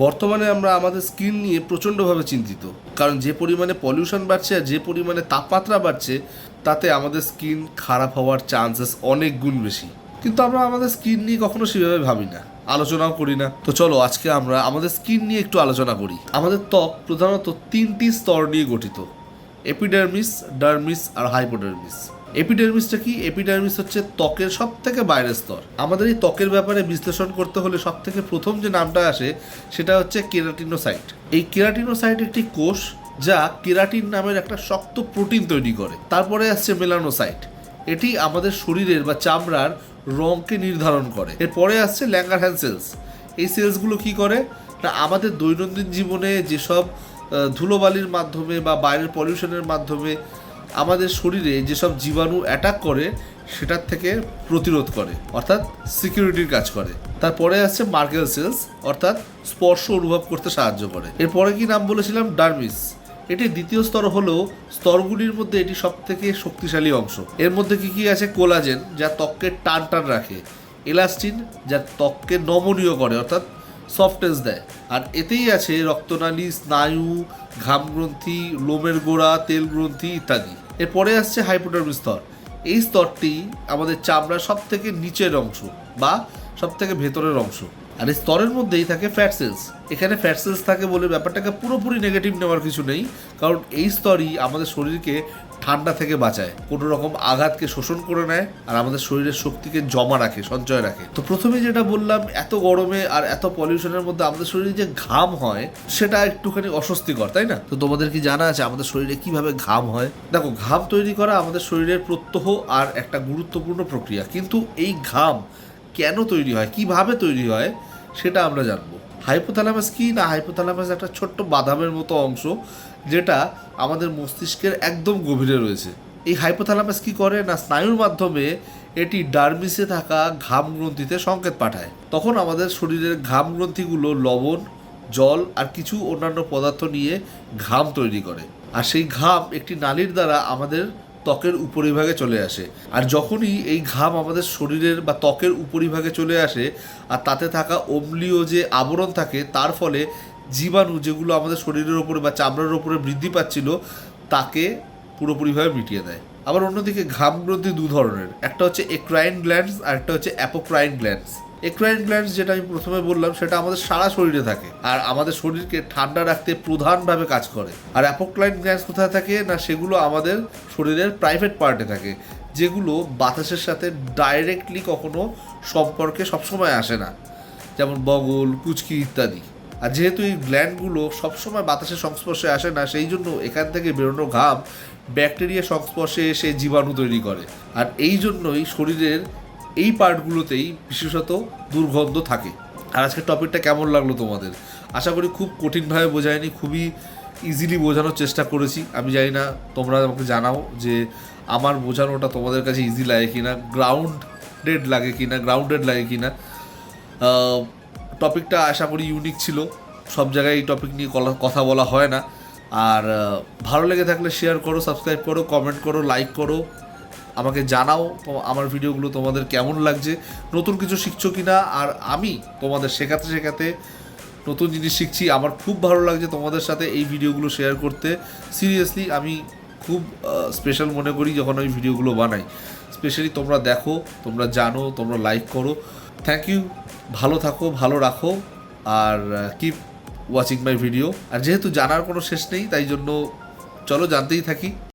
বর্তমানে আমরা আমাদের স্কিন নিয়ে প্রচণ্ডভাবে চিন্তিত, কারণ যে পরিমাণে পলিউশন বাড়ছে আর যে পরিমাণে তাপমাত্রা বাড়ছে তাতে আমাদের স্কিন খারাপ হওয়ার চান্সেস অনেক গুণ বেশি। কিন্তু আমরা আমাদের স্কিন নিয়ে কখনো সেভাবে ভাবি না, আলোচনাও করি না। তো চলো আজকে আমরা আমাদের স্কিন নিয়ে একটু আলোচনা করি। আমাদের ত্বক প্রধানত 3টি স্তর নিয়ে গঠিত: এপিডার্মিস, ডার্মিস আর হাইপোডার্মিস। এপিডার্মিসটা কি? এপিডার্মিস হচ্ছে ত্বকের সব থেকে বাইরের স্তর। আমাদের এই ত্বকের ব্যাপারে বিশ্লেষণ করতে হলে সব থেকে প্রথম যে নামটা আসে সেটা হচ্ছে কেরাটিনোসাইট। এই কেরাটিনোসাইট একটি কোষ যা কেরাটিন নামের একটা শক্ত প্রোটিন তৈরি করে। তারপরে আসছে মেলানোসাইট, এটি আমাদের শরীরের বা চামড়ার রঙকে নির্ধারণ করে। এরপরে আসছে ল্যাঙ্গারহ্যান্স সেলস। এই সেলসগুলো কি করে না, আমাদের দৈনন্দিন জীবনে যেসব ধুলোবালির মাধ্যমে বা বাইরের পলিউশনের মাধ্যমে আমাদের শরীরে যেসব জীবাণু অ্যাটাক করে সেটার থেকে প্রতিরোধ করে, অর্থাৎ সিকিউরিটির কাজ করে। তারপরে আসছে মার্কেল সেলস, অর্থাৎ স্পর্শ অনুভব করতে সাহায্য করে। এরপরে কি নাম বলেছিলাম? ডার্মিস। এটি দ্বিতীয় স্তর হলেও স্তরগুলির মধ্যে এটি সব থেকে শক্তিশালী অংশ। এর মধ্যে কি কি আছে? কোলাজেন, যা ত্বককে টান টান রাখে; এলাস্টিন, যা ত্বককে নমনীয় করে অর্থাৎ সফটনেস দেয়; আর এতেই আছে রক্তনালী, স্নায়ু, ঘামগ্রন্থি, লোমের গোড়া, তেল গ্রন্থি ইত্যাদি। এরপরে আসছে হাইপোডার্মিস স্তর। এই স্তরটি আমাদের চামড়ার সব থেকে নিচের অংশ বা সব থেকে ভেতরের অংশ। আর এই স্তরের মধ্যেই থাকে ফ্যাট সেলস। এখানে ফ্যাট সেলস থাকে বলে ব্যাপারটাকে পুরোপুরি নেগেটিভ নেওয়ার কিছু নেই, কারণ এই স্তরই আমাদের শরীরকে ঠান্ডা থেকে বাঁচায়, কোনো রকম আঘাতকে শোষণ করে নেয় আর আমাদের শরীরের শক্তিকে জমা রাখে, সঞ্চয় রাখে। তো প্রথমে যেটা বললাম, এত গরমে আর এত পলিউশনের মধ্যে আমাদের শরীরে যে ঘাম হয় সেটা একটুখানি অস্বস্তিকর, তাই না? তো তোমাদের কি জানা আছে আমাদের শরীরে কিভাবে ঘাম হয়? দেখো, ঘাম তৈরি করা আমাদের শরীরের প্রত্যহ আর একটা গুরুত্বপূর্ণ প্রক্রিয়া, কিন্তু এই ঘাম কেন তৈরি হয়, কিভাবে তৈরি হয় সেটা আমরা জানবো। হাইপোথ্যালামাস কি না? হাইপোথ্যালামাস একটা ছোট্ট বাদামের মতো অংশ যেটা আমাদের মস্তিষ্কের একদম গভীরে রয়েছে। এই হাইপোথ্যালামাস কি করে না, স্নায়ুর মাধ্যমে এটি ডার্মিসে থাকা ঘাম গ্রন্থিতে সংকেত পাঠায়। তখন আমাদের শরীরের ঘাম গ্রন্থিগুলো লবণ, জল আর কিছু অন্যান্য পদার্থ নিয়ে ঘাম তৈরি করে, আর সেই ঘাম একটি নালীর দ্বারা আমাদের ত্বকের উপরিভাগে চলে আসে। আর যখনই এই ঘাম আমাদের শরীরের বা ত্বকের উপরিভাগে চলে আসে আর তাতে থাকা অম্লীয় যে আবরণ থাকে, তার ফলে জীবাণু যেগুলো আমাদের শরীরের ওপরে বা চামড়ার ওপরে বৃদ্ধি পাচ্ছিল তাকে পুরোপুরিভাবে মিটিয়ে দেয়। আবার অন্যদিকে ঘাম গ্রন্থি দু ধরনের, একটা হচ্ছে এক্রাইন গ্ল্যান্ডস আর একটা হচ্ছে অ্যাপোক্রাইন গ্ল্যান্ডস। এক্রাইন গ্ল্যান্ডস যেটা আমি প্রথমে বললাম সেটা আমাদের সারা শরীরে থাকে আর আমাদের শরীরকে ঠান্ডা রাখতে প্রধানভাবে কাজ করে। আর অ্যাপোক্রাইন গ্ল্যান্ডস কোথায় থাকে না, সেগুলো আমাদের শরীরের প্রাইভেট পার্টে থাকে, যেগুলো বাতাসের সাথে ডাইরেক্টলি কখনো সম্পর্কে সবসময় আসে না, যেমন বগল, কুচকি ইত্যাদি। আর যেহেতু এই গ্ল্যান্ডগুলো সবসময় বাতাসের সংস্পর্শে আসে না, সেই জন্য এখান থেকে বেরোনো ঘাম ব্যাকটেরিয়ার সংস্পর্শে এসে জীবাণু তৈরি করে। আর এই জন্যই শরীরের এই পার্টগুলোতেই বিশেষত দুর্গন্ধ থাকে। আর আজকের টপিকটা কেমন লাগলো তোমাদের? আশা করি খুব কঠিনভাবে বোঝায়নি, খুবই ইজিলি বোঝানোর চেষ্টা করেছি। আমি জানি না, তোমরা আমাকে জানাও যে আমার বোঝানোটা তোমাদের কাছে ইজি লাগে কিনা, গ্রাউন্ডেড লাগে কিনা। টপিকটা আশা করি ইউনিক ছিল, সব জায়গায় এই টপিক নিয়ে কথা বলা হয় না। আর ভালো লেগে থাকলে শেয়ার করো, সাবস্ক্রাইব করো, কমেন্ট করো, লাইক করো, আমাকে জানাও আমার ভিডিওগুলো তোমাদের কেমন লাগছে, নতুন কিছু শিখছো কি না। আর আমি তোমাদের শেখাতে শেখাতে নতুন জিনিস শিখছি, আমার খুব ভালো লাগছে তোমাদের সাথে এই ভিডিওগুলো শেয়ার করতে। সিরিয়াসলি আমি খুব স্পেশাল মনে করি যখন আমি ভিডিওগুলো বানাই, স্পেশালি তোমরা দেখো, তোমরা জানো, তোমরা লাইক করো। থ্যাংক ইউ, ভালো থাকো, ভালো রাখো, আর কিপ ওয়াচিং মাই ভিডিও। আর যেহেতু জানার কোনো শেষ নেই, তাই জন্য চলো জানতেই থাকি।